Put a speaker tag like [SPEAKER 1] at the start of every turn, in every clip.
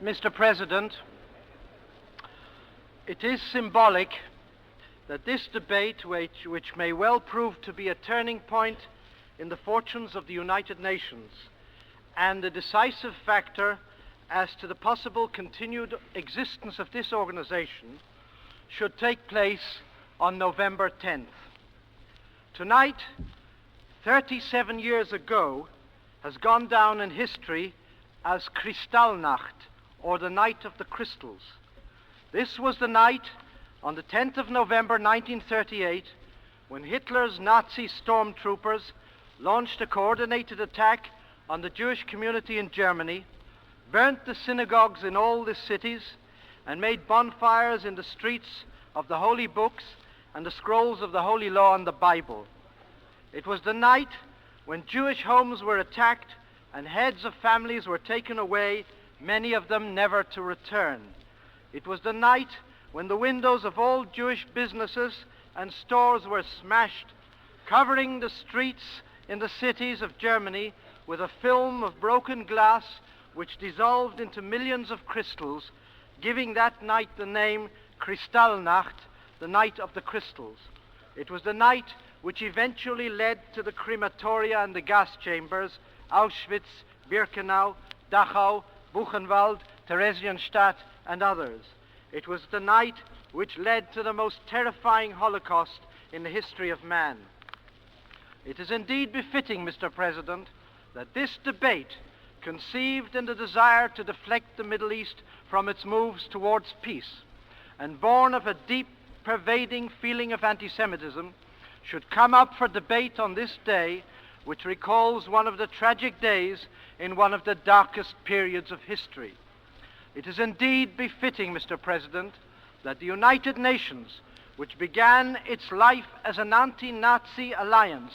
[SPEAKER 1] Mr. President, it is symbolic that this debate, which may well prove to be a turning point in the fortunes of the United Nations and a decisive factor as to the possible continued existence of this organization, should take place on November 10th. Tonight, 37 years ago, has gone down in history as Kristallnacht, or the Night of the Crystals. This was the night on the 10th of November 1938 when Hitler's Nazi stormtroopers launched a coordinated attack on the Jewish community in Germany, burnt the synagogues in all the cities, and made bonfires in the streets of the holy books and the scrolls of the Holy Law and the Bible. It was the night when Jewish homes were attacked and heads of families were taken away, many of them never to return. It was the night when the windows of all Jewish businesses and stores were smashed, covering the streets in the cities of Germany with a film of broken glass which dissolved into millions of crystals, giving that night the name Kristallnacht, the Night of the Crystals. It was the night which eventually led to the crematoria and the gas chambers, Auschwitz, Birkenau, Dachau, Buchenwald, Theresienstadt, and others. It was the night which led to the most terrifying Holocaust in the history of man. It is indeed befitting, Mr. President, that this debate, conceived in the desire to deflect the Middle East from its moves towards peace, and born of a deep, pervading feeling of anti-Semitism, should come up for debate on this day, which recalls one of the tragic days in one of the darkest periods of history. It is indeed befitting, Mr. President, that the United Nations, which began its life as an anti-Nazi alliance,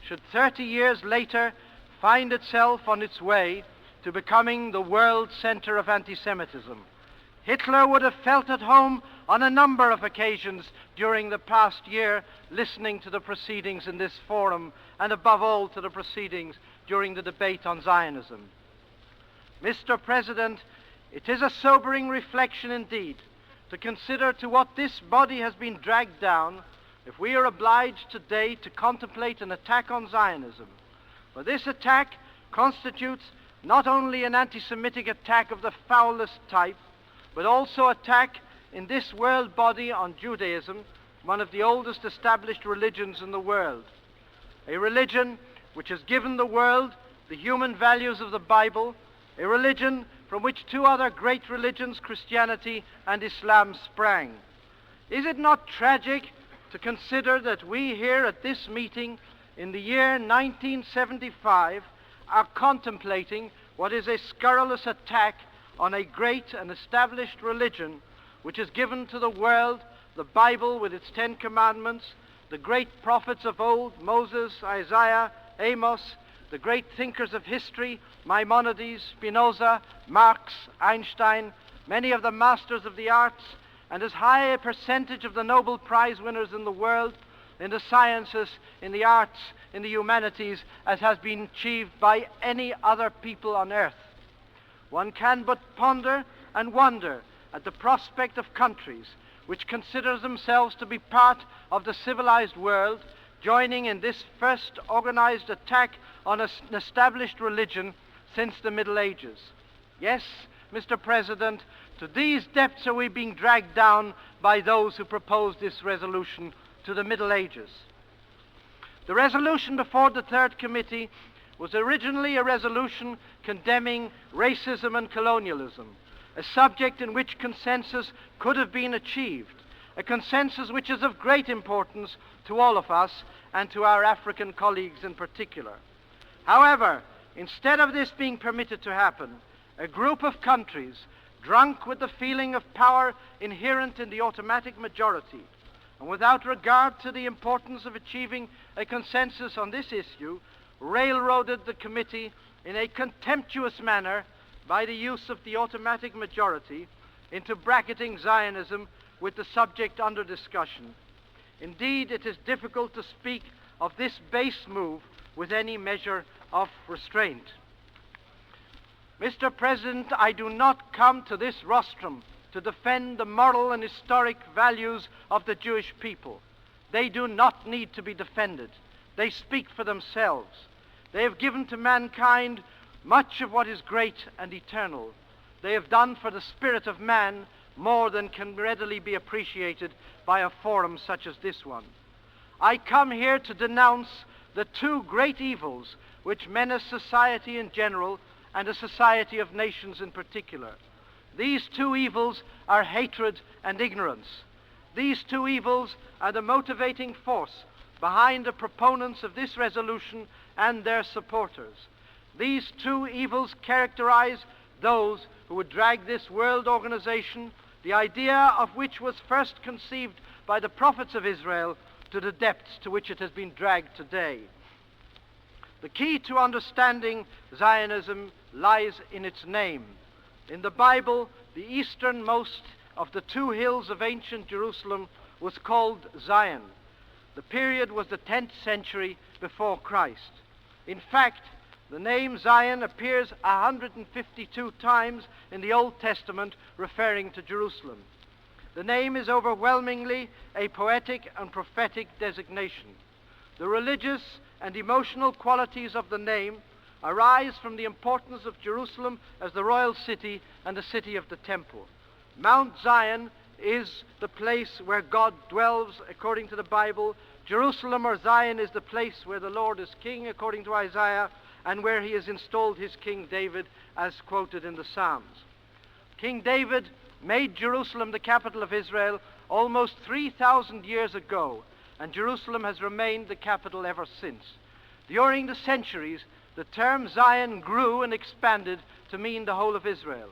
[SPEAKER 1] should 30 years later find itself on its way to becoming the world center of anti-Semitism. Hitler would have felt at home on a number of occasions during the past year, listening to the proceedings in this forum, and above all to the proceedings during the debate on Zionism. Mr. President, it is a sobering reflection indeed to consider to what this body has been dragged down if we are obliged today to contemplate an attack on Zionism. For this attack constitutes not only an anti-Semitic attack of the foulest type, but also attack in this world body on Judaism, one of the oldest established religions in the world. A religion which has given the world the human values of the Bible, a religion from which two other great religions, Christianity and Islam, sprang. Is it not tragic to consider that we here at this meeting in the year 1975 are contemplating what is a scurrilous attack on a great and established religion which has given to the world the Bible with its 10 commandments, the great prophets of old, Moses, Isaiah, Amos, the great thinkers of history, Maimonides, Spinoza, Marx, Einstein, many of the masters of the arts, and as high a percentage of the Nobel Prize winners in the world, in the sciences, in the arts, in the humanities, as has been achieved by any other people on earth. One can but ponder and wonder at the prospect of countries which consider themselves to be part of the civilized world, joining in this first organized attack on an established religion since the Middle Ages. Yes, Mr. President, to these depths are we being dragged down by those who proposed this resolution to the Middle Ages. The resolution before the Third Committee was originally a resolution condemning racism and colonialism, a subject in which consensus could have been achieved, a consensus which is of great importance to all of us and to our African colleagues in particular. However, instead of this being permitted to happen, a group of countries, drunk with the feeling of power inherent in the automatic majority, and without regard to the importance of achieving a consensus on this issue, railroaded the committee in a contemptuous manner by the use of the automatic majority into bracketing Zionism with the subject under discussion. Indeed, it is difficult to speak of this base move with any measure of restraint. Mr. President, I do not come to this rostrum to defend the moral and historic values of the Jewish people. They do not need to be defended. They speak for themselves. They have given to mankind much of what is great and eternal. They have done for the spirit of man more than can readily be appreciated by a forum such as this one. I come here to denounce the two great evils which menace society in general and a society of nations in particular. These two evils are hatred and ignorance. These two evils are the motivating force behind the proponents of this resolution and their supporters. These two evils characterize those who would drag this world organization, the idea of which was first conceived by the prophets of Israel, to the depths to which it has been dragged today. The key to understanding Zionism lies in its name. In the Bible, the easternmost of the two hills of ancient Jerusalem was called Zion. The period was the 10th century before Christ. In fact, the name Zion appears 152 times in the Old Testament referring to Jerusalem. The name is overwhelmingly a poetic and prophetic designation. The religious and emotional qualities of the name arise from the importance of Jerusalem as the royal city and the city of the temple. Mount Zion is the place where God dwells according to the Bible. Jerusalem or Zion is the place where the Lord is king according to Isaiah, and where he has installed his King David as quoted in the Psalms. King David made Jerusalem the capital of Israel almost 3,000 years ago, and Jerusalem has remained the capital ever since. During the centuries, the term Zion grew and expanded to mean the whole of Israel.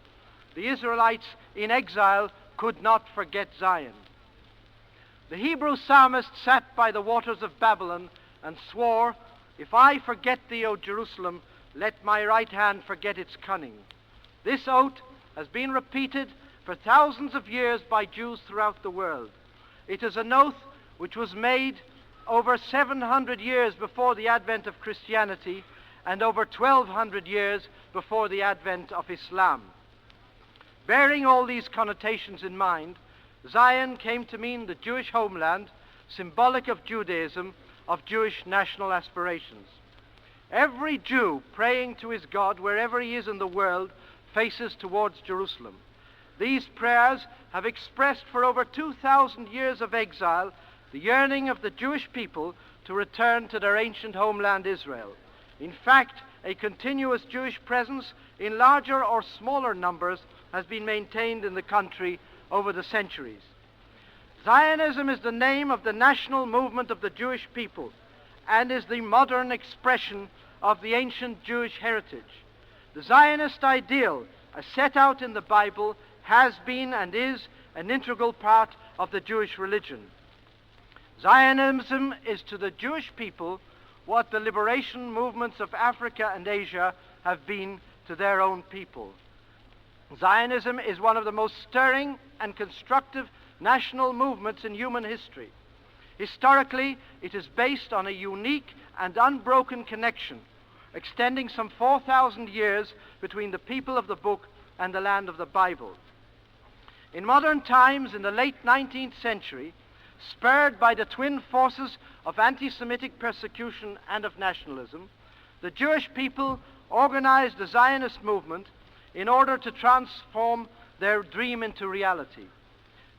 [SPEAKER 1] The Israelites in exile could not forget Zion. The Hebrew psalmist sat by the waters of Babylon and swore, "If I forget thee, O Jerusalem, let my right hand forget its cunning." This oath has been repeated for thousands of years by Jews throughout the world. It is an oath which was made over 700 years before the advent of Christianity and over 1,200 years before the advent of Islam. Bearing all these connotations in mind, Zion came to mean the Jewish homeland, symbolic of Judaism, of Jewish national aspirations. Every Jew praying to his God wherever he is in the world faces towards Jerusalem. These prayers have expressed for over 2,000 years of exile the yearning of the Jewish people to return to their ancient homeland Israel. In fact, a continuous Jewish presence in larger or smaller numbers has been maintained in the country over the centuries. Zionism is the name of the national movement of the Jewish people and is the modern expression of the ancient Jewish heritage. The Zionist ideal, as set out in the Bible, has been and is an integral part of the Jewish religion. Zionism is to the Jewish people what the liberation movements of Africa and Asia have been to their own people. Zionism is one of the most stirring and constructive national movements in human history. Historically, it is based on a unique and unbroken connection, extending some 4,000 years between the people of the book and the land of the Bible. In modern times, in the late 19th century, spurred by the twin forces of anti-Semitic persecution and of nationalism, the Jewish people organized the Zionist movement in order to transform their dream into reality.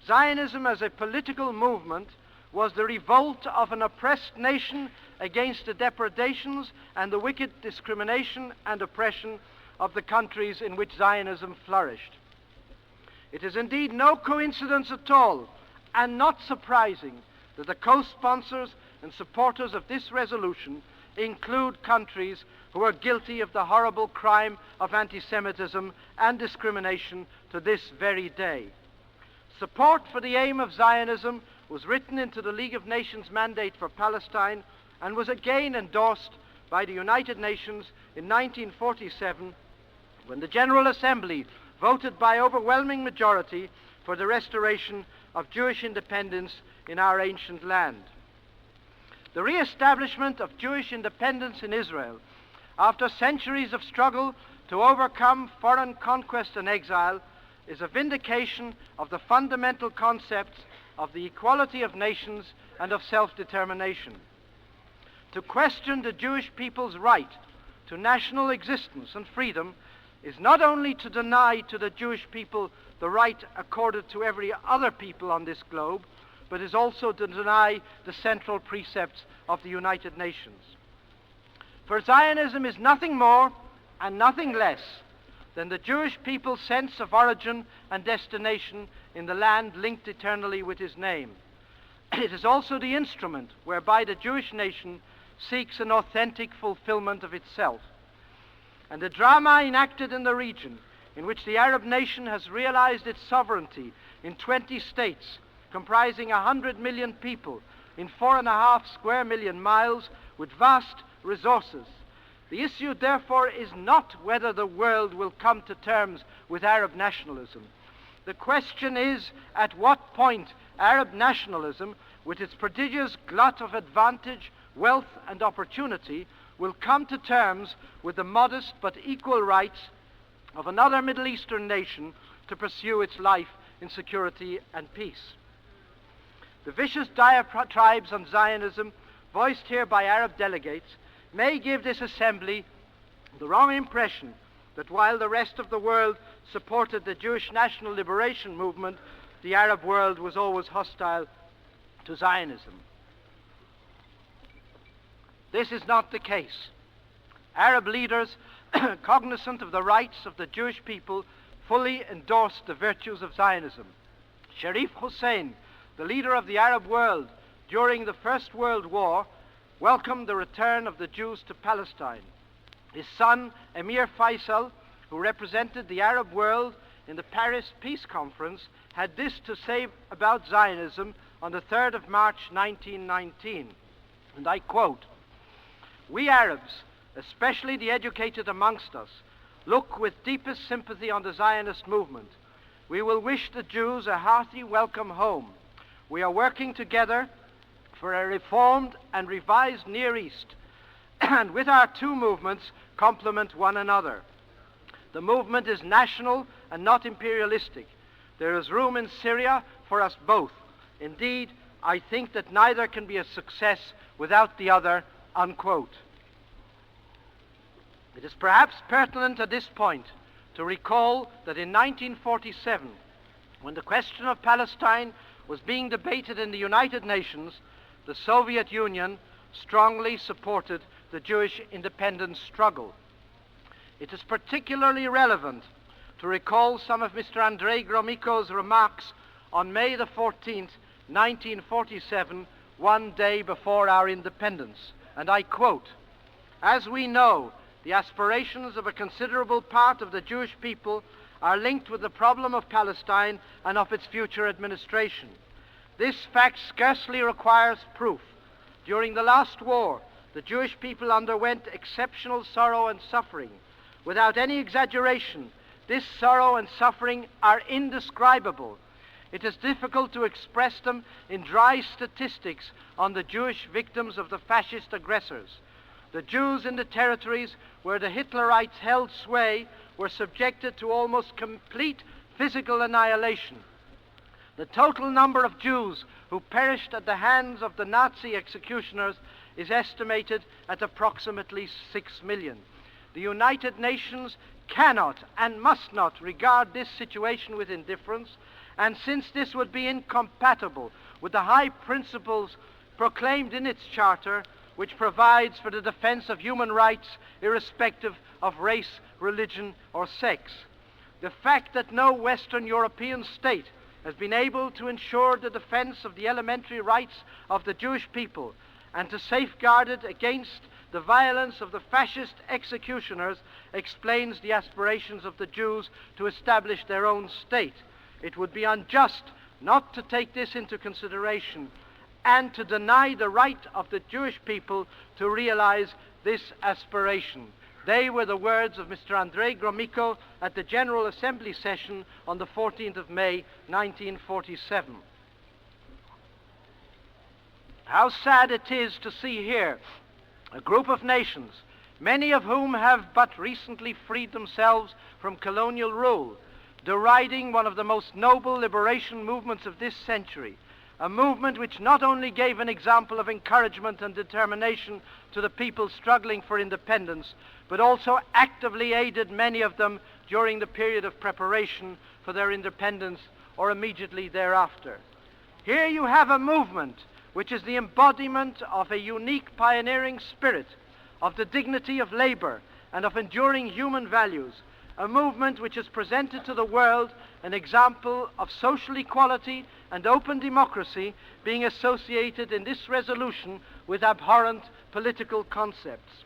[SPEAKER 1] Zionism as a political movement was the revolt of an oppressed nation against the depredations and the wicked discrimination and oppression of the countries in which Zionism flourished. It is indeed no coincidence at all, and not surprising, that the co-sponsors and supporters of this resolution include countries who are guilty of the horrible crime of anti-Semitism and discrimination to this very day. Support for the aim of Zionism was written into the League of Nations mandate for Palestine and was again endorsed by the United Nations in 1947 when the General Assembly voted by overwhelming majority for the restoration of Jewish independence in our ancient land. The re-establishment of Jewish independence in Israel, after centuries of struggle to overcome foreign conquest and exile is a vindication of the fundamental concepts of the equality of nations and of self-determination. To question the Jewish people's right to national existence and freedom is not only to deny to the Jewish people the right accorded to every other people on this globe, but is also to deny the central precepts of the United Nations. For Zionism is nothing more and nothing less than the Jewish people's sense of origin and destination in the land linked eternally with his name. It is also the instrument whereby the Jewish nation seeks an authentic fulfillment of itself. And the drama enacted in the region, in which the Arab nation has realized its sovereignty in 20 states, comprising 100 million people in 4.5 square million miles with vast resources. The issue, therefore, is not whether the world will come to terms with Arab nationalism. The question is at what point Arab nationalism, with its prodigious glut of advantage, wealth, and opportunity, will come to terms with the modest but equal rights of another Middle Eastern nation to pursue its life in security and peace. The vicious diatribes on Zionism voiced here by Arab delegates may give this assembly the wrong impression that while the rest of the world supported the Jewish national liberation movement, the Arab world was always hostile to Zionism. This is not the case. Arab leaders, cognizant of the rights of the Jewish people, fully endorsed the virtues of Zionism. Sharif Hussein, the leader of the Arab world during the First World War, welcomed the return of the Jews to Palestine. His son, Emir Faisal, who represented the Arab world in the Paris Peace Conference, had this to say about Zionism on the 3rd of March 1919, and I quote, "We Arabs, especially the educated amongst us, look with deepest sympathy on the Zionist movement. We will wish the Jews a hearty welcome home. We are working together for a reformed and revised Near East, and with our two movements complement one another. The movement is national and not imperialistic. There is room in Syria for us both. Indeed, I think that neither can be a success without the other," unquote. It is perhaps pertinent at this point to recall that in 1947, when the question of Palestine was being debated in the United Nations, the Soviet Union strongly supported the Jewish independence struggle. It is particularly relevant to recall some of Mr. Andrei Gromyko's remarks on May the 14th, 1947, one day before our independence, and I quote, "As we know, the aspirations of a considerable part of the Jewish people are linked with the problem of Palestine and of its future administration. This fact scarcely requires proof. During the last war, the Jewish people underwent exceptional sorrow and suffering. Without any exaggeration, this sorrow and suffering are indescribable. It is difficult to express them in dry statistics on the Jewish victims of the fascist aggressors. The Jews in the territories where the Hitlerites held sway were subjected to almost complete physical annihilation. The total number of Jews who perished at the hands of the Nazi executioners is estimated at approximately 6 million. The United Nations cannot and must not regard this situation with indifference, and since this would be incompatible with the high principles proclaimed in its charter, which provides for the defense of human rights irrespective of race, religion, or sex. The fact that no Western European state has been able to ensure the defense of the elementary rights of the Jewish people and to safeguard it against the violence of the fascist executioners explains the aspirations of the Jews to establish their own state. It would be unjust not to take this into consideration and to deny the right of the Jewish people to realize this aspiration." They were the words of Mr. Andrei Gromyko at the General Assembly session on the 14th of May, 1947. How sad it is to see here a group of nations many of whom have but recently freed themselves from colonial rule, deriding one of the most noble liberation movements of this century, a movement which not only gave an example of encouragement and determination to the people struggling for independence, but also actively aided many of them during the period of preparation for their independence or immediately thereafter. Here you have a movement which is the embodiment of a unique pioneering spirit, of the dignity of labor and of enduring human values, a movement which has presented to the world an example of social equality and open democracy, being associated in this resolution with abhorrent political concepts.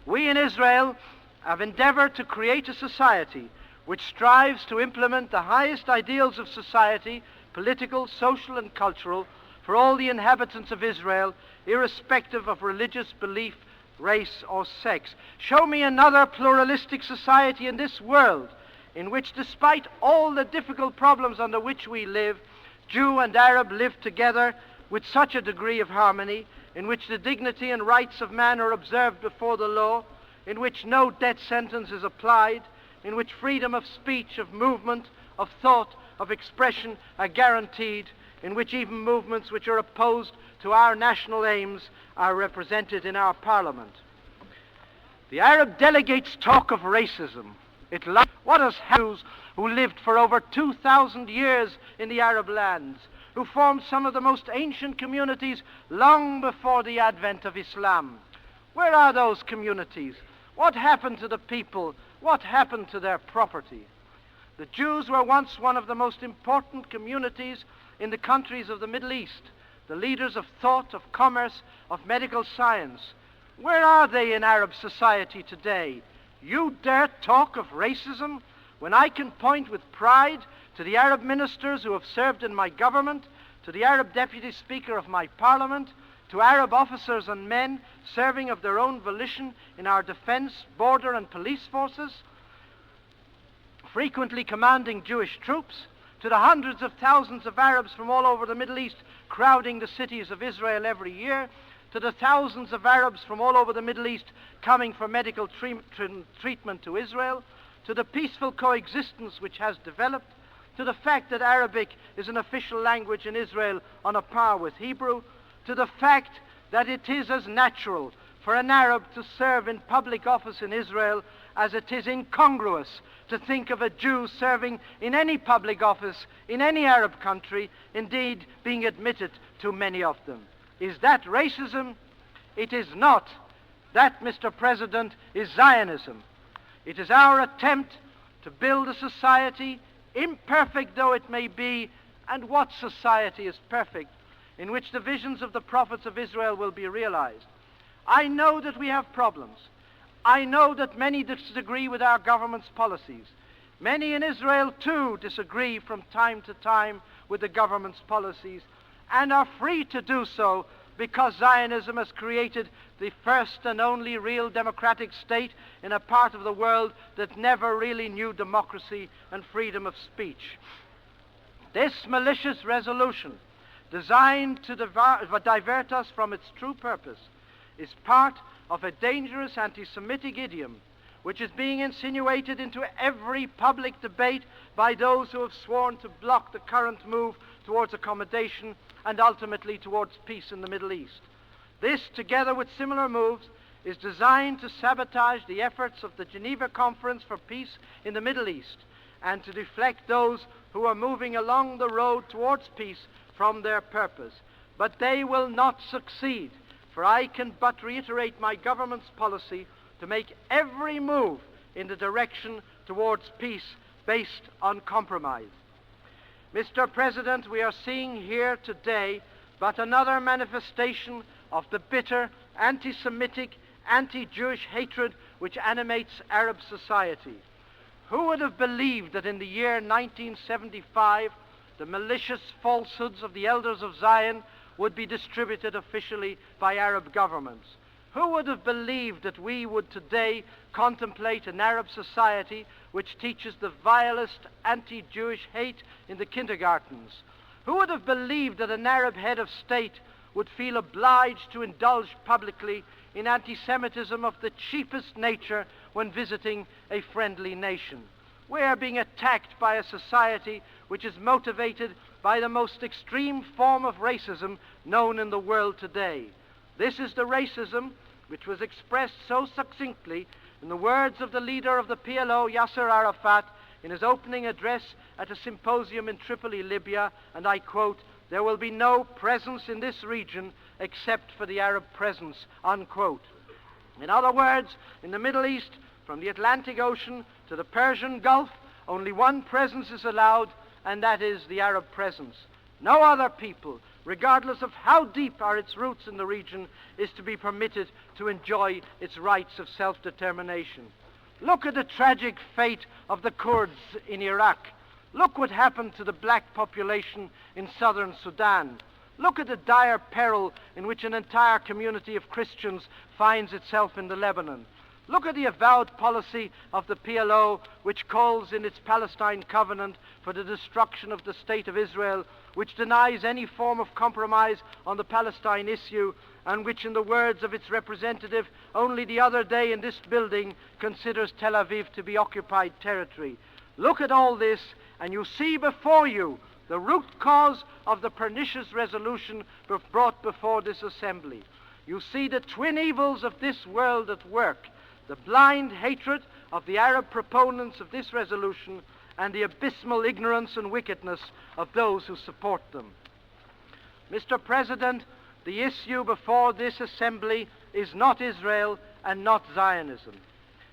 [SPEAKER 1] We in Israel have endeavored to create a society which strives to implement the highest ideals of society, political, social, and cultural, for all the inhabitants of Israel, irrespective of religious belief, race, or sex. Show me another pluralistic society in this world in which, despite all the difficult problems under which we live, Jew and Arab live together with such a degree of harmony, in which the dignity and rights of man are observed before the law, in which no death sentence is applied, in which freedom of speech, of movement, of thought, of expression are guaranteed, in which even movements which are opposed to our national aims are represented in our parliament. The Arab delegates talk of racism. What has Jews who lived for over 2,000 years in the Arab lands, who formed some of the most ancient communities long before the advent of Islam? Where are those communities? What happened to the people? What happened to their property? The Jews were once one of the most important communities in the countries of the Middle East, the leaders of thought, of commerce, of medical science. Where are they in Arab society today? You dare talk of racism when I can point with pride to the Arab ministers who have served in my government, to the Arab deputy speaker of my parliament, to Arab officers and men serving of their own volition in our defense, border, and police forces, frequently commanding Jewish troops, to the hundreds of thousands of Arabs from all over the Middle East crowding the cities of Israel every year, to the thousands of Arabs from all over the Middle East coming for medical treatment to Israel, to the peaceful coexistence which has developed, to the fact that Arabic is an official language in Israel on a par with Hebrew, to the fact that it is as natural for an Arab to serve in public office in Israel as it is incongruous to think of a Jew serving in any public office in any Arab country, indeed being admitted to many of them. Is that racism? It is not. That, Mr. President, is Zionism. It is our attempt to build a society, imperfect though it may be, and what society is perfect, in which the visions of the prophets of Israel will be realized. I know that we have problems. I know that many disagree with our government's policies. Many in Israel, too, disagree from time to time with the government's policies, and are free to do so because Zionism has created the first and only real democratic state in a part of the world that never really knew democracy and freedom of speech. This malicious resolution, designed to divert us from its true purpose, is part of a dangerous anti-Semitic idiom which is being insinuated into every public debate by those who have sworn to block the current move towards accommodation and ultimately towards peace in the Middle East. This, together with similar moves, is designed to sabotage the efforts of the Geneva Conference for Peace in the Middle East and to deflect those who are moving along the road towards peace from their purpose. But they will not succeed, for I can but reiterate my government's policy to make every move in the direction towards peace based on compromise. Mr. President, we are seeing here today but another manifestation of the bitter, anti-Semitic, anti-Jewish hatred which animates Arab society. Who would have believed that in the year 1975 the malicious falsehoods of the elders of Zion would be distributed officially by Arab governments? Who would have believed that we would today contemplate an Arab society which teaches the vilest anti-Jewish hate in the kindergartens? Who would have believed that an Arab head of state would feel obliged to indulge publicly in anti-Semitism of the cheapest nature when visiting a friendly nation. We are being attacked by a society which is motivated by the most extreme form of racism known in the world today. This is the racism which was expressed so succinctly in the words of the leader of the PLO, Yasser Arafat, in his opening address at a symposium in Tripoli, Libya, and I quote, "There will be no presence in this region except for the Arab presence," unquote. In other words, in the Middle East, from the Atlantic Ocean to the Persian Gulf, only one presence is allowed, and that is the Arab presence. No other people, regardless of how deep are its roots in the region, is to be permitted to enjoy its rights of self-determination. Look at the tragic fate of the Kurds in Iraq. Look what happened to the black population in southern Sudan. Look at the dire peril in which an entire community of Christians finds itself in the Lebanon. Look at the avowed policy of the PLO, which calls in its Palestine covenant for the destruction of the State of Israel, which denies any form of compromise on the Palestine issue, and which, in the words of its representative only the other day in this building, considers Tel Aviv to be occupied territory. Look at all this, and you see before you the root cause of the pernicious resolution brought before this assembly. You see the twin evils of this world at work: the blind hatred of the Arab proponents of this resolution and the abysmal ignorance and wickedness of those who support them. Mr. President, the issue before this assembly is not Israel and not Zionism.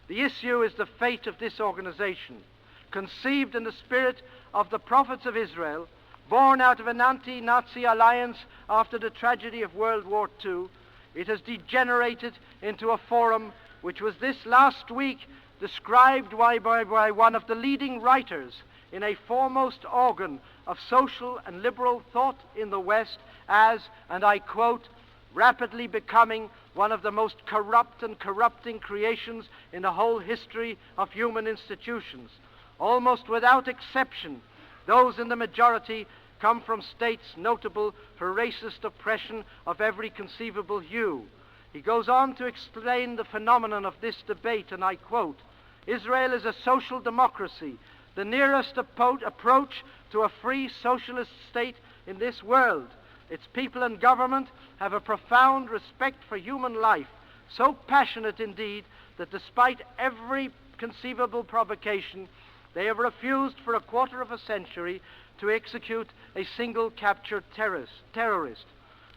[SPEAKER 1] The issue is the fate of this organization, conceived in the spirit of the prophets of Israel, born out of an anti-Nazi alliance after the tragedy of World War II. It has degenerated into a forum which was this last week described by one of the leading writers in a foremost organ of social and liberal thought in the West as, and I quote, "rapidly becoming one of the most corrupt and corrupting creations in the whole history of human institutions. Almost without exception, those in the majority come from states notable for racist oppression of every conceivable hue." He goes on to explain the phenomenon of this debate, and I quote, "Israel is a social democracy, the nearest approach to a free socialist state in this world. Its people and government have a profound respect for human life, so passionate indeed that despite every conceivable provocation, they have refused for a quarter of a century to execute a single captured terrorist.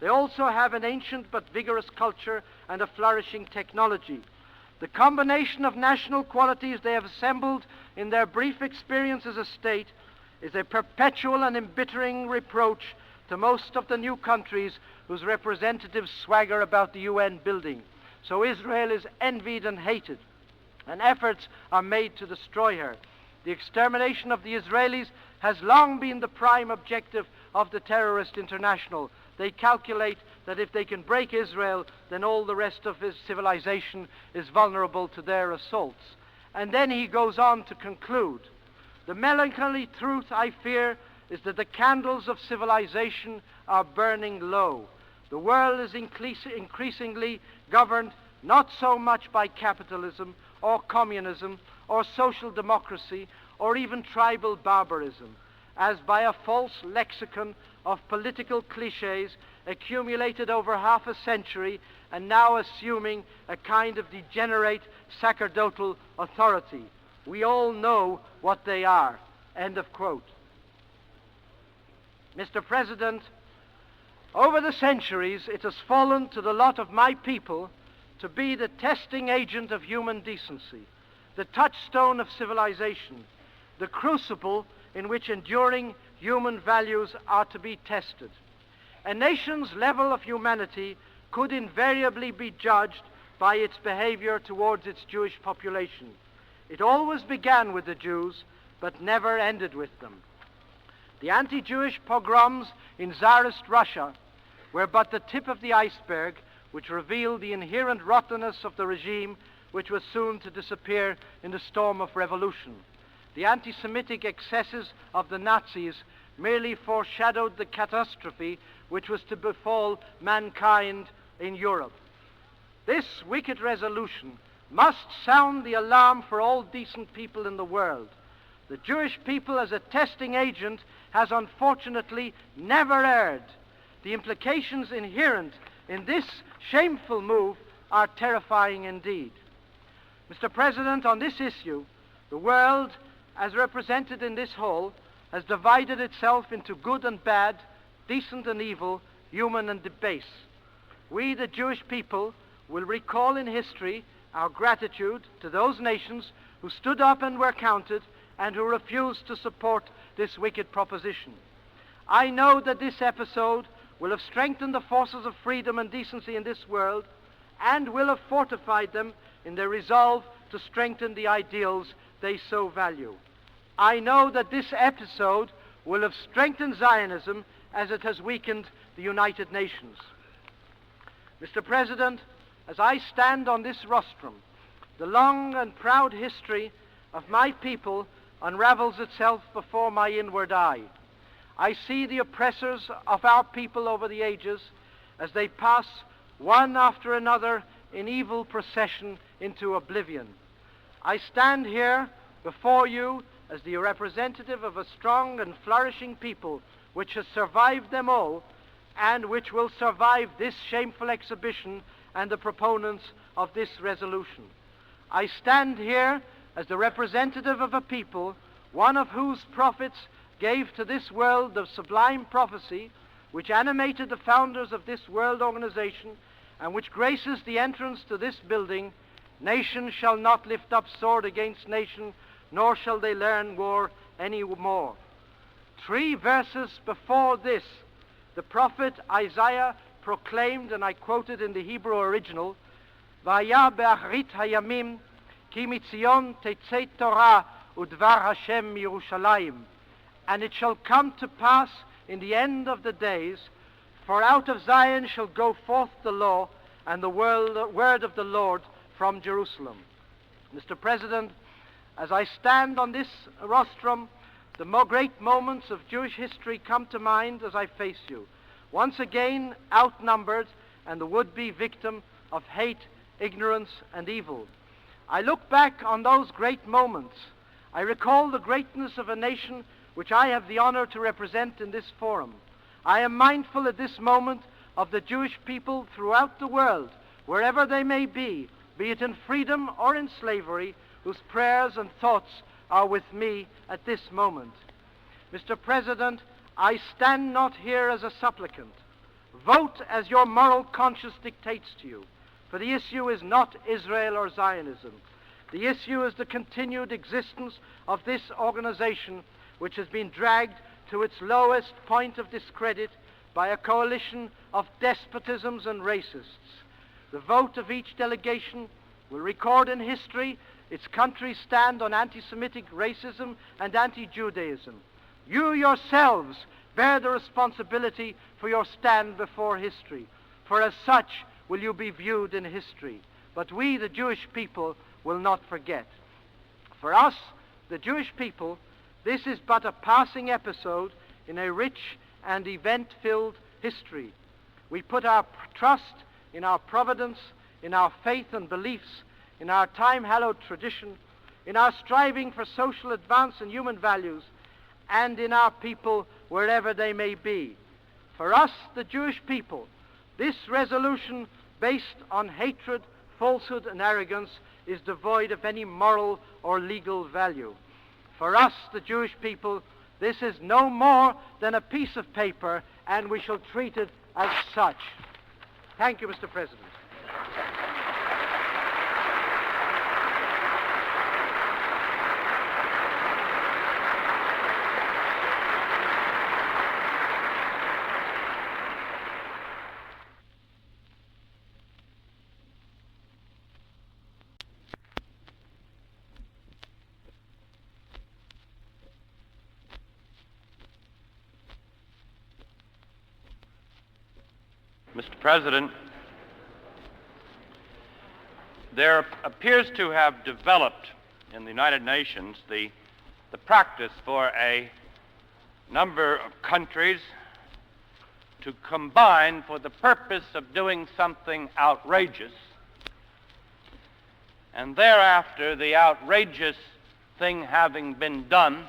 [SPEAKER 1] They also have an ancient but vigorous culture and a flourishing technology. The combination of national qualities they have assembled in their brief experience as a state is a perpetual and embittering reproach to most of the new countries whose representatives swagger about the UN building. So Israel is envied and hated, and efforts are made to destroy her. The extermination of the Israelis has long been the prime objective of the terrorist international. They calculate that if they can break Israel, then all the rest of his civilization is vulnerable to their assaults." And then he goes on to conclude, "The melancholy truth, I fear, is that the candles of civilization are burning low. The world is increasingly governed not so much by capitalism or communism or social democracy or even tribal barbarism, as by a false lexicon of political cliches accumulated over half a century and now assuming a kind of degenerate sacerdotal authority. We all know what they are." End of quote. Mr. President, over the centuries it has fallen to the lot of my people to be the testing agent of human decency, the touchstone of civilization, the crucible in which enduring human values are to be tested. A nation's level of humanity could invariably be judged by its behavior towards its Jewish population. It always began with the Jews, but never ended with them. The anti-Jewish pogroms in Tsarist Russia were but the tip of the iceberg, which revealed the inherent rottenness of the regime, which was soon to disappear in the storm of revolution. The anti-Semitic excesses of the Nazis merely foreshadowed the catastrophe which was to befall mankind in Europe. This wicked resolution must sound the alarm for all decent people in the world. The Jewish people as a testing agent has unfortunately never erred. The implications inherent in this shameful move are terrifying indeed. Mr. President, on this issue, the world, as represented in this hall, has divided itself into good and bad, decent and evil, human and debase. We, the Jewish people, will recall in history our gratitude to those nations who stood up and were counted and who refused to support this wicked proposition. I know that this episode will have strengthened the forces of freedom and decency in this world and will have fortified them in their resolve to strengthen the ideals they so value. I know that this episode will have strengthened Zionism as it has weakened the United Nations. Mr. President, as I stand on this rostrum, the long and proud history of my people unravels itself before my inward eye. I see the oppressors of our people over the ages as they pass one after another in evil procession into oblivion. I stand here before you as the representative of a strong and flourishing people which has survived them all and which will survive this shameful exhibition and the proponents of this resolution. I stand here as the representative of a people, one of whose prophets gave to this world the sublime prophecy which animated the founders of this world organization and which graces the entrance to this building: nation shall not lift up sword against nation, nor shall they learn war any more. 3 verses before this, the prophet Isaiah proclaimed, and I quote it in the Hebrew original, Vaya be'achrit hayamim ki mitzion tetzei Torah udvar Hashem Yerushalayim. And it shall come to pass in the end of the days, for out of Zion shall go forth the law and the word of the Lord from Jerusalem. Mr. President, as I stand on this rostrum, the great moments of Jewish history come to mind as I face you, once again outnumbered and the would-be victim of hate, ignorance, and evil. I look back on those great moments. I recall the greatness of a nation which I have the honor to represent in this forum. I am mindful at this moment of the Jewish people throughout the world, wherever they may be it in freedom or in slavery, whose prayers and thoughts are with me at this moment. Mr. President, I stand not here as a supplicant. Vote as your moral conscience dictates to you, for the issue is not Israel or Zionism. The issue is the continued existence of this organization, which has been dragged to its lowest point of discredit by a coalition of despotisms and racists. The vote of each delegation will record in history its country's stand on anti-Semitic racism and anti-Judaism. You yourselves bear the responsibility for your stand before history, for as such will you be viewed in history. But we, the Jewish people, will not forget. For us, the Jewish people, this is but a passing episode in a rich and event-filled history. We put our trust in our providence, in our faith and beliefs, in our time-hallowed tradition, in our striving for social advance and human values, and in our people wherever they may be. For us, the Jewish people, this resolution based on hatred, falsehood, and arrogance is devoid of any moral or legal value. For us, the Jewish people, this is no more than a piece of paper, and we shall treat it as such. Thank you, Mr. President.
[SPEAKER 2] Mr. President, there appears to have developed in the United Nations the practice for a number of countries to combine for the purpose of doing something outrageous and thereafter, the outrageous thing having been done,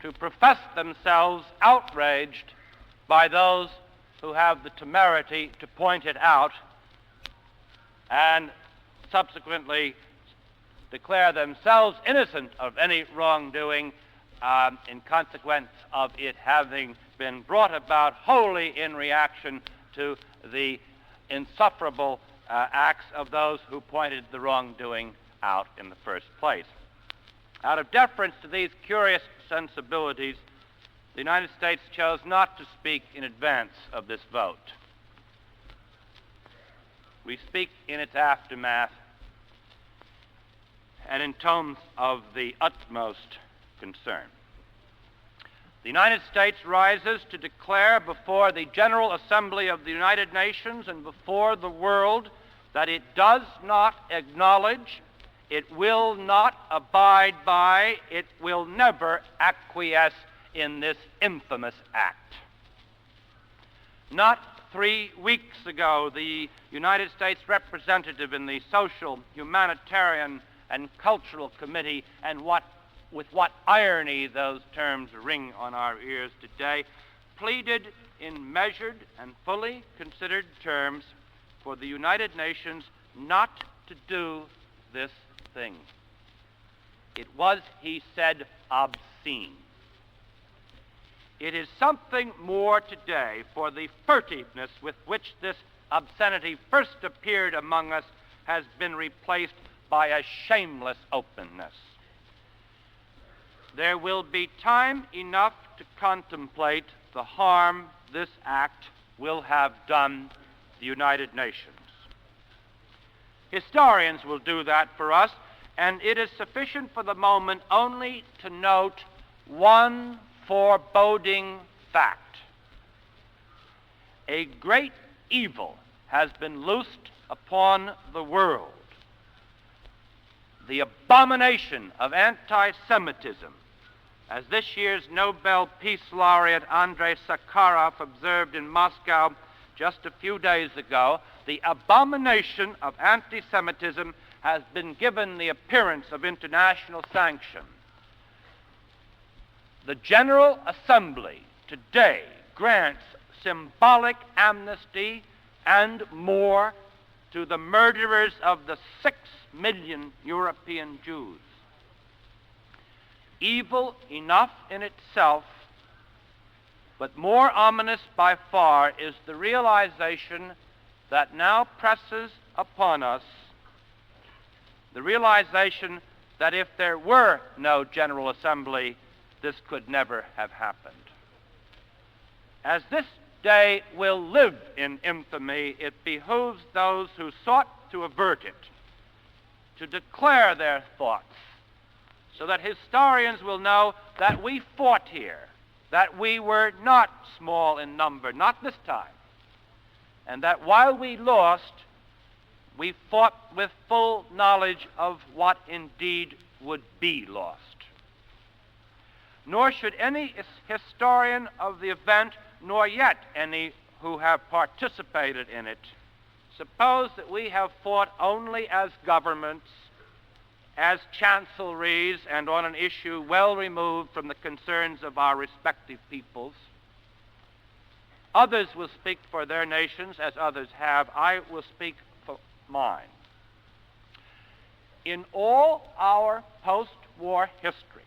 [SPEAKER 2] to profess themselves outraged by those who have the temerity to point it out, and subsequently declare themselves innocent of any wrongdoing in consequence of it having been brought about wholly in reaction to the insufferable acts of those who pointed the wrongdoing out in the first place. Out of deference to these curious sensibilities, the United States chose not to speak in advance of this vote. We speak in its aftermath and in tones of the utmost concern. The United States rises to declare before the General Assembly of the United Nations and before the world that it does not acknowledge, it will not abide by, it will never acquiesce in this infamous act. Not 3 weeks ago, the United States representative in the Social, Humanitarian, and Cultural Committee, and with what irony those terms ring on our ears today, pleaded in measured and fully considered terms for the United Nations not to do this thing. It was, he said, obscene. It is something more today, for the furtiveness with which this obscenity first appeared among us has been replaced by a shameless openness. There will be time enough to contemplate the harm this act will have done the United Nations. Historians will do that for us, and it is sufficient for the moment only to note one foreboding fact. A great evil has been loosed upon the world. The abomination of anti-Semitism, as this year's Nobel Peace Laureate Andrei Sakharov observed in Moscow just a few days ago, the abomination of anti-Semitism has been given the appearance of international sanction. The General Assembly today grants symbolic amnesty and more to the murderers of the 6 million European Jews. Evil enough in itself, but more ominous by far is the realization that now presses upon us, the realization that if there were no General Assembly, this could never have happened. As this day will live in infamy, it behooves those who sought to avert it to declare their thoughts, so that historians will know that we fought here, that we were not small in number, not this time, and that while we lost, we fought with full knowledge of what indeed would be lost. Nor should any historian of the event, nor yet any who have participated in it, suppose that we have fought only as governments, as chancelleries, and on an issue well removed from the concerns of our respective peoples. Others will speak for their nations, as others have. I will speak for mine. In all our post-war history,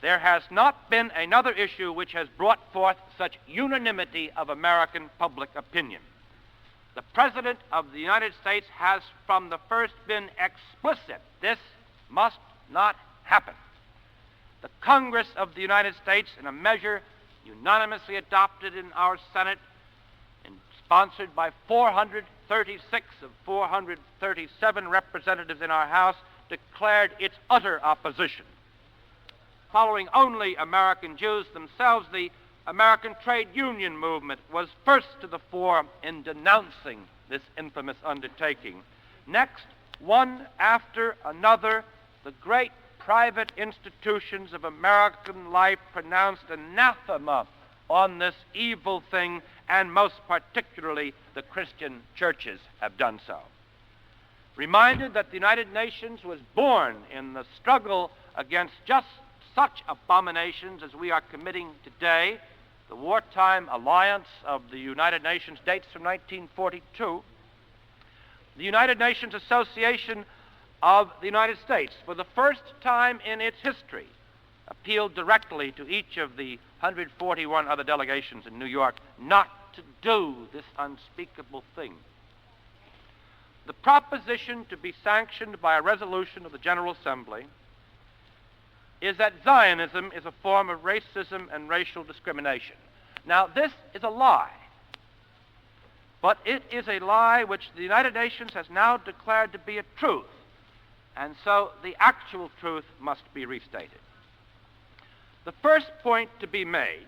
[SPEAKER 2] there has not been another issue which has brought forth such unanimity of American public opinion. The President of the United States has from the first been explicit. This must not happen. The Congress of the United States, in a measure unanimously adopted in our Senate and sponsored by 436 of 437 representatives in our House, declared its utter opposition. Following only American Jews themselves, the American trade union movement was first to the fore in denouncing this infamous undertaking. Next, one after another, the great private institutions of American life pronounced anathema on this evil thing, and most particularly the Christian churches have done so. reminded that the United Nations was born in the struggle against just such abominations as we are committing today. The wartime alliance of the United Nations dates from 1942. The United Nations Association of the United States, for the first time in its history, appealed directly to each of the 141 other delegations in New York not to do this unspeakable thing. The proposition to be sanctioned by a resolution of the General Assembly is that Zionism is a form of racism and racial discrimination. Now, this is a lie, but it is a lie which the United Nations has now declared to be a truth, and so the actual truth must be restated. The first point to be made,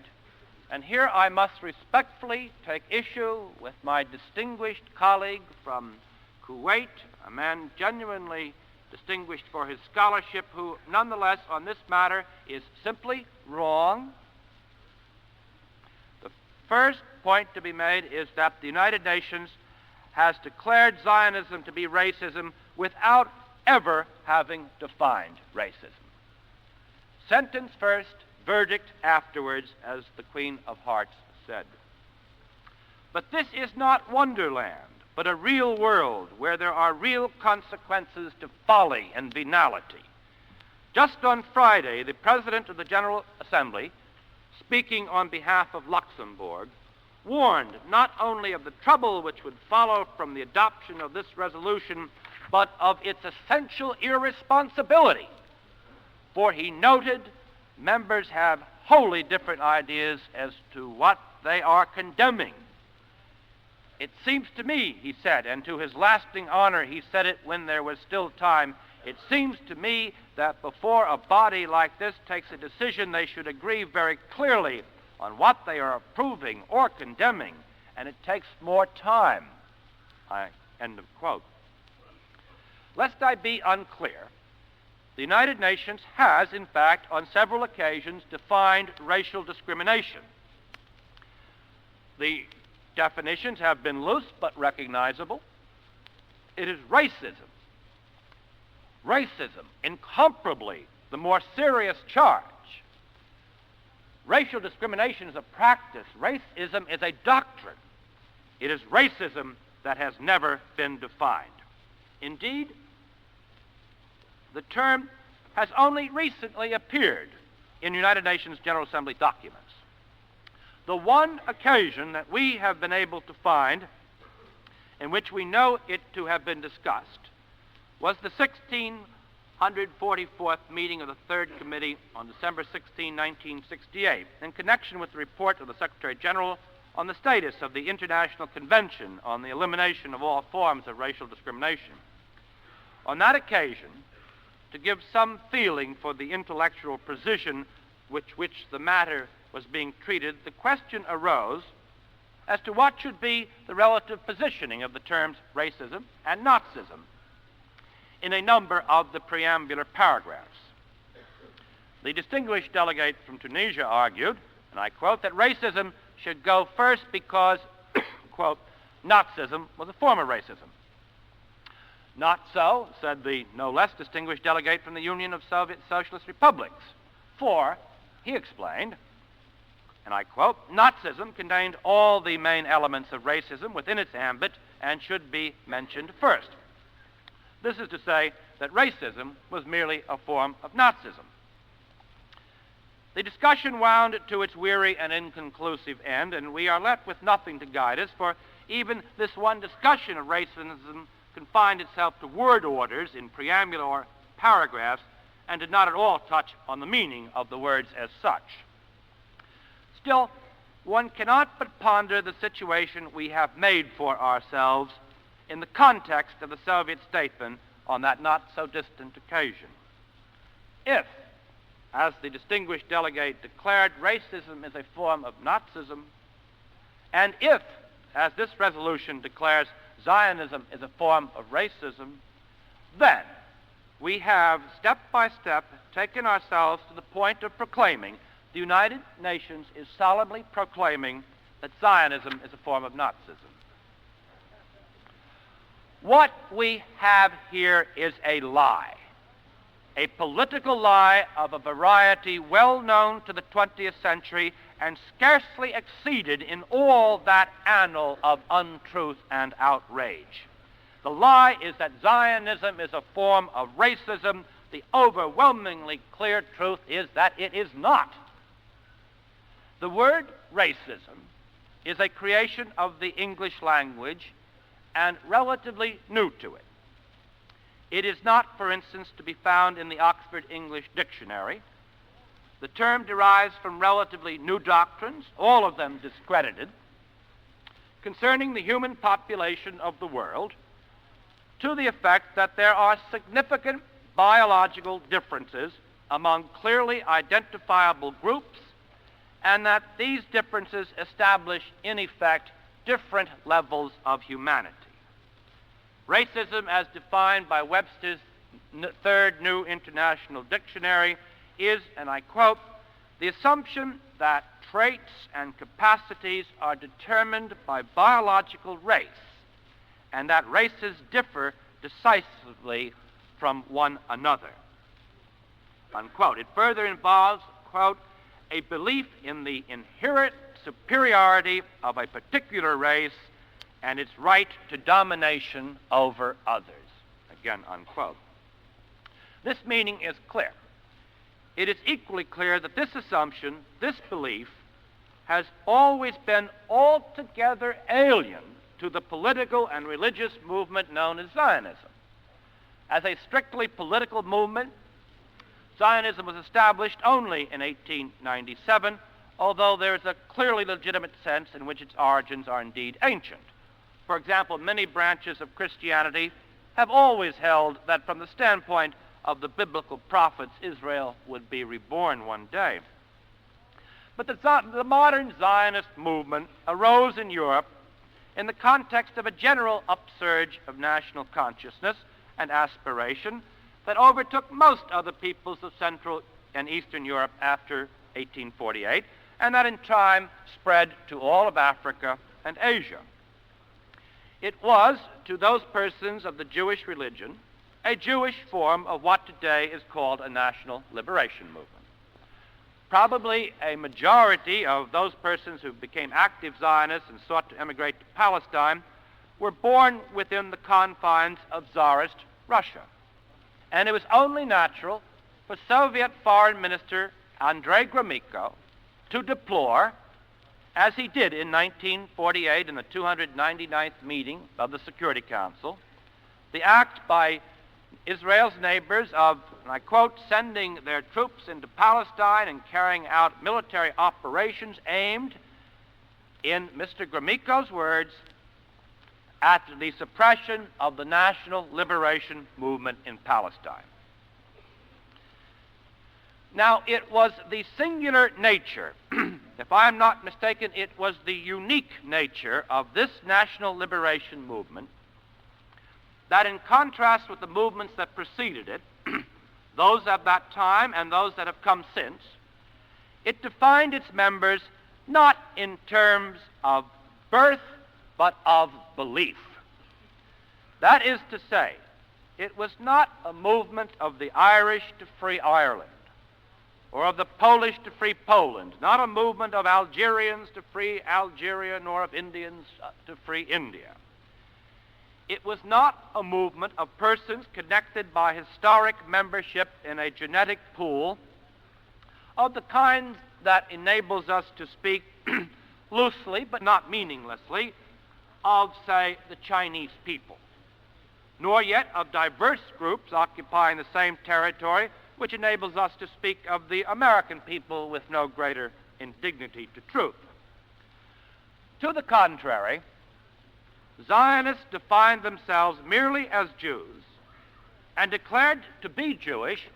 [SPEAKER 2] and here I must respectfully take issue with my distinguished colleague from Kuwait, a man genuinely distinguished for his scholarship, who nonetheless on this matter is simply wrong. The first point to be made is that the United Nations has declared Zionism to be racism without ever having defined racism. Sentence first, verdict afterwards, as the Queen of Hearts said. But this is not Wonderland, but a real world where there are real consequences to folly and venality. Just on Friday, the President of the General Assembly, speaking on behalf of Luxembourg, warned not only of the trouble which would follow from the adoption of this resolution, but of its essential irresponsibility. For he noted members have wholly different ideas as to what they are condemning. It seems to me, he said, and to his lasting honor he said it when there was still time, it seems to me that before a body like this takes a decision, they should agree very clearly on what they are approving or condemning, and it takes more time. End of quote. Lest I be unclear, the United Nations has, in fact, on several occasions defined racial discrimination. The definitions have been loose but recognizable. It is racism. Racism, incomparably the more serious charge. Racial discrimination is a practice. Racism is a doctrine. It is racism that has never been defined. Indeed, the term has only recently appeared in United Nations General Assembly documents. The one occasion that we have been able to find in which we know it to have been discussed was the 1644th meeting of the Third Committee on December 16, 1968, in connection with the report of the Secretary General on the status of the International Convention on the Elimination of All Forms of Racial Discrimination. On that occasion, to give some feeling for the intellectual precision with which the matter was being treated, the question arose as to what should be the relative positioning of the terms racism and Nazism in a number of the preambular paragraphs. The distinguished delegate from Tunisia argued, and I quote, that racism should go first because, quote, Nazism was a form of racism. Not so, said the no less distinguished delegate from the Union of Soviet Socialist Republics, for, he explained, and I quote, Nazism contained all the main elements of racism within its ambit and should be mentioned first. This is to say that racism was merely a form of Nazism. The discussion wound to its weary and inconclusive end, and we are left with nothing to guide us, for even this one discussion of racism confined itself to word orders in preambular paragraphs and did not at all touch on the meaning of the words as such. Still, one cannot but ponder the situation we have made for ourselves in the context of the Soviet statement on that not-so-distant occasion. If, as the distinguished delegate declared, racism is a form of Nazism, and if, as this resolution declares, Zionism is a form of racism, then we have, step by step, taken ourselves to the point of proclaiming the United Nations is solemnly proclaiming that Zionism is a form of Nazism. What we have here is a lie, a political lie of a variety well known to the 20th century and scarcely exceeded in all that annal of untruth and outrage. The lie is that Zionism is a form of racism. The overwhelmingly clear truth is that it is not. The word racism is a creation of the English language and relatively new to it. It is not, for instance, to be found in the Oxford English Dictionary. The term derives from relatively new doctrines, all of them discredited, concerning the human population of the world, to the effect that there are significant biological differences among clearly identifiable groups, and that these differences establish, in effect, different levels of humanity. Racism, as defined by Webster's Third New International Dictionary, is, and I quote, the assumption that traits and capacities are determined by biological race, and that races differ decisively from one another, unquote. It further involves, quote, a belief in the inherent superiority of a particular race and its right to domination over others, again, unquote. This meaning is clear. It is equally clear that this assumption, this belief, has always been altogether alien to the political and religious movement known as Zionism. As a strictly political movement, Zionism was established only in 1897, although there is a clearly legitimate sense in which its origins are indeed ancient. For example, many branches of Christianity have always held that from the standpoint of the biblical prophets, Israel would be reborn one day. But the modern Zionist movement arose in Europe in the context of a general upsurge of national consciousness and aspiration that overtook most other peoples of Central and Eastern Europe after 1848, and that in time spread to all of Africa and Asia. It was, to those persons of the Jewish religion, a Jewish form of what today is called a national liberation movement. Probably a majority of those persons who became active Zionists and sought to emigrate to Palestine were born within the confines of Tsarist Russia. And it was only natural for Soviet Foreign Minister Andrei Gromyko to deplore, as he did in 1948 in the 299th meeting of the Security Council, the act by Israel's neighbors of, and I quote, sending their troops into Palestine and carrying out military operations aimed, in Mr. Gromyko's words, at the suppression of the national liberation movement in Palestine. Now, it was the singular nature, if I am not mistaken, it was the unique nature of this national liberation movement that, in contrast with the movements that preceded it, those of that time and those that have come since, it defined its members not in terms of birth, but of belief. That is to say, it was not a movement of the Irish to free Ireland, or of the Polish to free Poland, not a movement of Algerians to free Algeria, nor of Indians to free India. It was not a movement of persons connected by historic membership in a genetic pool of the kind that enables us to speak loosely, but not meaninglessly, of, say, the Chinese people, nor yet of diverse groups occupying the same territory, which enables us to speak of the American people with no greater indignity to truth. To the contrary, Zionists defined themselves merely as Jews and declared to be Jewish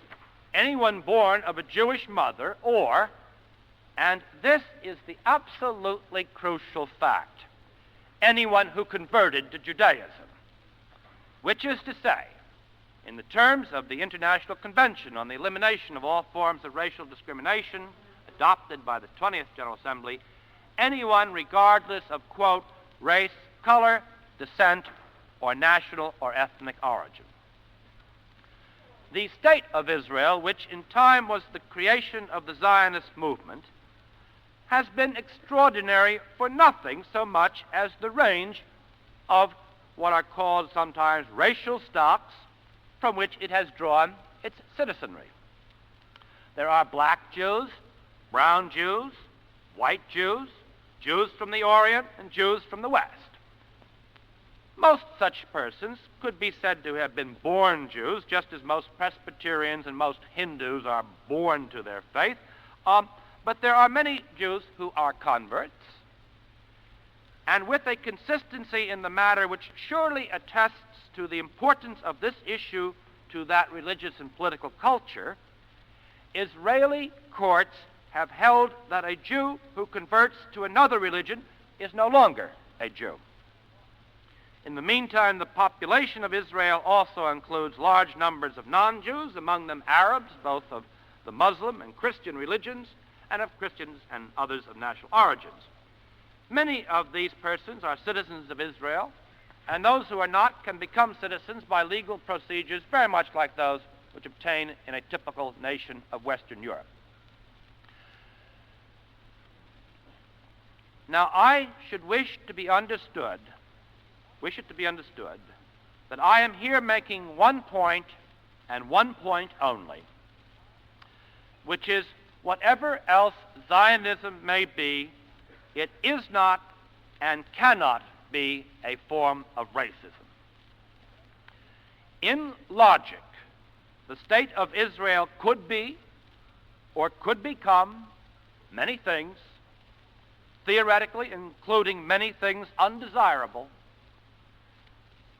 [SPEAKER 2] anyone born of a Jewish mother or, and this is the absolutely crucial fact, anyone who converted to Judaism, which is to say, in the terms of the International Convention on the Elimination of All Forms of Racial Discrimination, adopted by the 20th General Assembly, anyone regardless of, quote, race, color, descent, or national or ethnic origin. The State of Israel, which in time was the creation of the Zionist movement, has been extraordinary for nothing so much as the range of what are called sometimes racial stocks from which it has drawn its citizenry. There are black Jews, brown Jews, white Jews, Jews from the Orient, and Jews from the West. Most such persons could be said to have been born Jews, just as most Presbyterians and most Hindus are born to their faith. But there are many Jews who are converts, and with a consistency in the matter which surely attests to the importance of this issue to that religious and political culture, Israeli courts have held that a Jew who converts to another religion is no longer a Jew. In the meantime, the population of Israel also includes large numbers of non-Jews, among them Arabs, both of the Muslim and Christian religions, and of Christians and others of national origins. Many of these persons are citizens of Israel, and those who are not can become citizens by legal procedures very much like those which obtain in a typical nation of Western Europe. Now, I should wish it to be understood that I am here making one point and one point only, which is whatever else Zionism may be, it is not and cannot be a form of racism. In logic, the State of Israel could be or could become many things, theoretically including many things undesirable,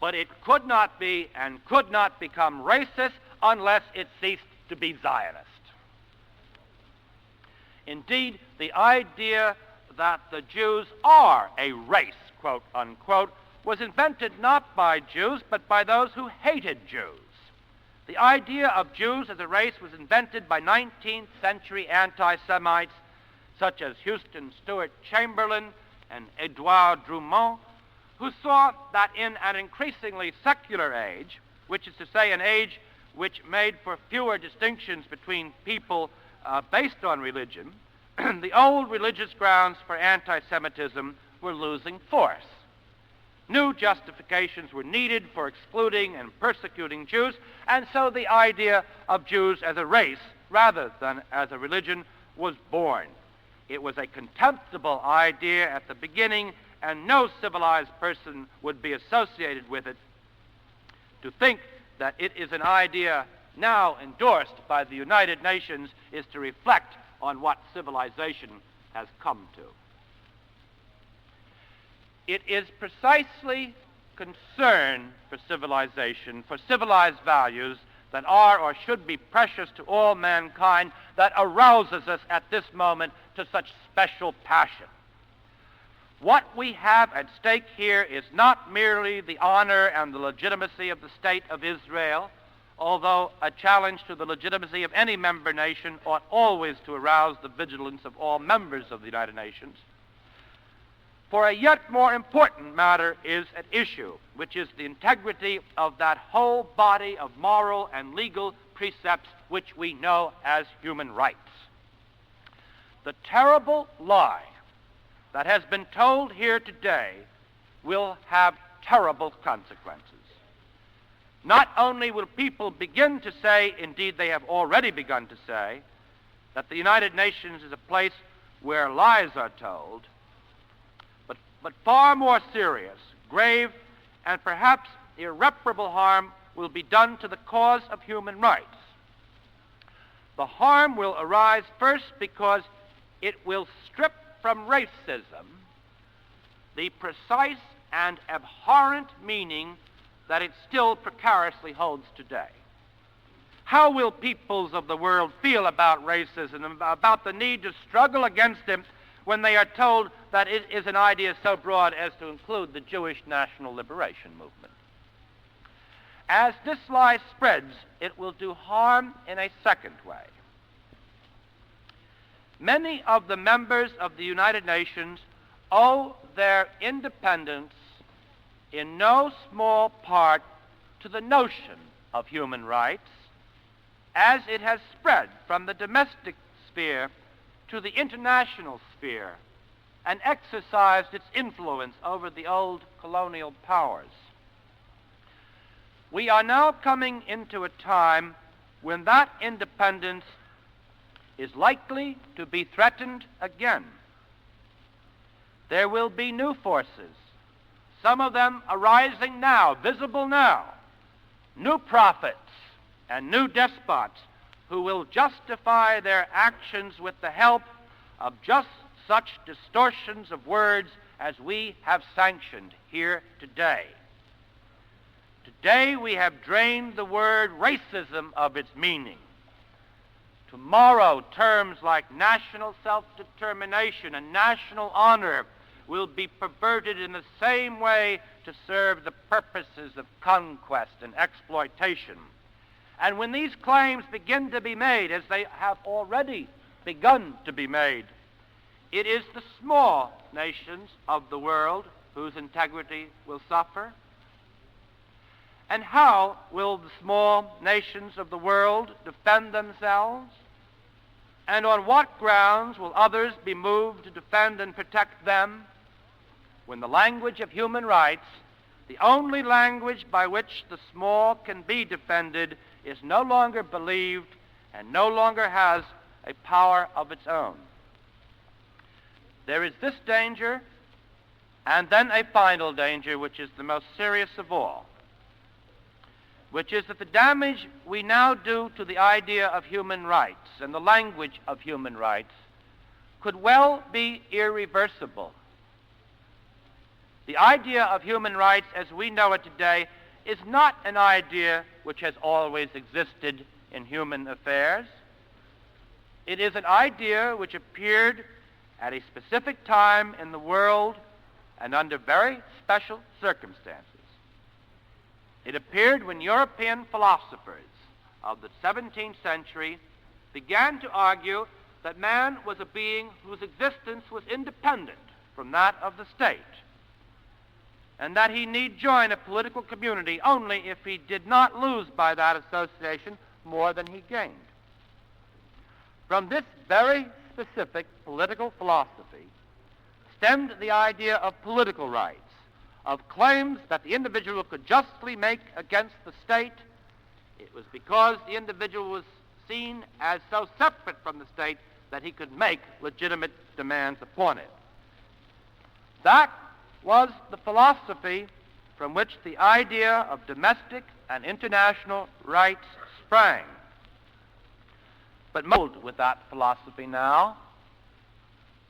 [SPEAKER 2] but it could not be and could not become racist unless it ceased to be Zionist. Indeed, the idea that the Jews are a race, quote unquote, was invented not by Jews, but by those who hated Jews. The idea of Jews as a race was invented by 19th century anti-Semites such as Houston Stewart Chamberlain and Edouard Drummond, who saw that in an increasingly secular age, which is to say an age which made for fewer distinctions between people based on religion, the old religious grounds for anti-Semitism were losing force. New justifications were needed for excluding and persecuting Jews, and so the idea of Jews as a race rather than as a religion was born. It was a contemptible idea at the beginning, and no civilized person would be associated with it. To think that it is an idea now endorsed by the United Nations is to reflect on what civilization has come to. It is precisely concern for civilization, for civilized values that are or should be precious to all mankind, that arouses us at this moment to such special passion. What we have at stake here is not merely the honor and the legitimacy of the State of Israel, although a challenge to the legitimacy of any member nation ought always to arouse the vigilance of all members of the United Nations. For a yet more important matter is at issue, which is the integrity of that whole body of moral and legal precepts which we know as human rights. The terrible lie that has been told here today will have terrible consequences. Not only will people begin to say, indeed they have already begun to say, that the United Nations is a place where lies are told, but far more serious, grave, and perhaps irreparable harm will be done to the cause of human rights. The harm will arise first because it will strip from racism the precise and abhorrent meaning that it still precariously holds today. How will peoples of the world feel about racism and about the need to struggle against it when they are told that it is an idea so broad as to include the Jewish national liberation movement? As this lie spreads, it will do harm in a second way. Many of the members of the United Nations owe their independence in no small part to the notion of human rights as it has spread from the domestic sphere to the international sphere and exercised its influence over the old colonial powers. We are now coming into a time when that independence is likely to be threatened again. There will be new forces, some of them arising now, visible now, new prophets and new despots who will justify their actions with the help of just such distortions of words as we have sanctioned here today. Today we have drained the word racism of its meaning. Tomorrow, terms like national self-determination and national honor will be perverted in the same way to serve the purposes of conquest and exploitation. And when these claims begin to be made, as they have already begun to be made, it is the small nations of the world whose integrity will suffer. And how will the small nations of the world defend themselves? And on what grounds will others be moved to defend and protect them when the language of human rights, the only language by which the small can be defended, is no longer believed and no longer has a power of its own? There is this danger, and then a final danger, which is the most serious of all, which is that the damage we now do to the idea of human rights and the language of human rights could well be irreversible. The idea of human rights as we know it today is not an idea which has always existed in human affairs. It is an idea which appeared at a specific time in the world and under very special circumstances. It appeared when European philosophers of the 17th century began to argue that man was a being whose existence was independent from that of the state, and that he need join a political community only if he did not lose by that association more than he gained. From this very specific political philosophy stemmed the idea of political rights, of claims that the individual could justly make against the state. It was because the individual was seen as so separate from the state that he could make legitimate demands upon it. That was the philosophy from which the idea of domestic and international rights sprang. But most with that philosophy now,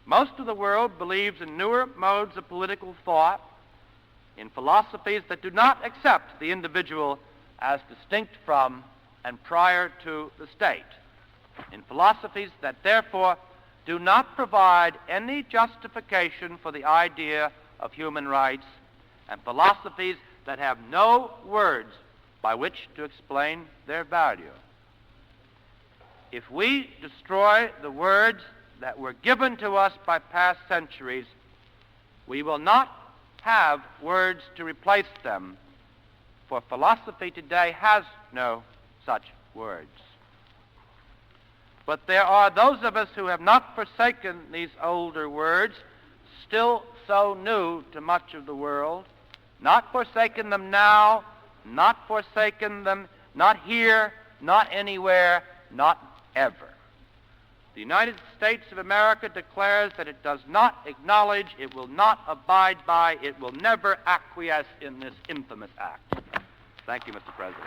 [SPEAKER 2] most of the world believes in newer modes of political thought, in philosophies that do not accept the individual as distinct from and prior to the state, in philosophies that therefore do not provide any justification for the idea of human rights, and philosophies that have no words by which to explain their value. If we destroy the words that were given to us by past centuries, we will not have words to replace them, for philosophy today has no such words. But there are those of us who have not forsaken these older words, still so new to much of the world, not forsaken them now, not forsaken them, not here, not anywhere, not ever. The United States of America declares that it does not acknowledge, it will not abide by, it will never acquiesce in this infamous act. Thank you, Mr. President.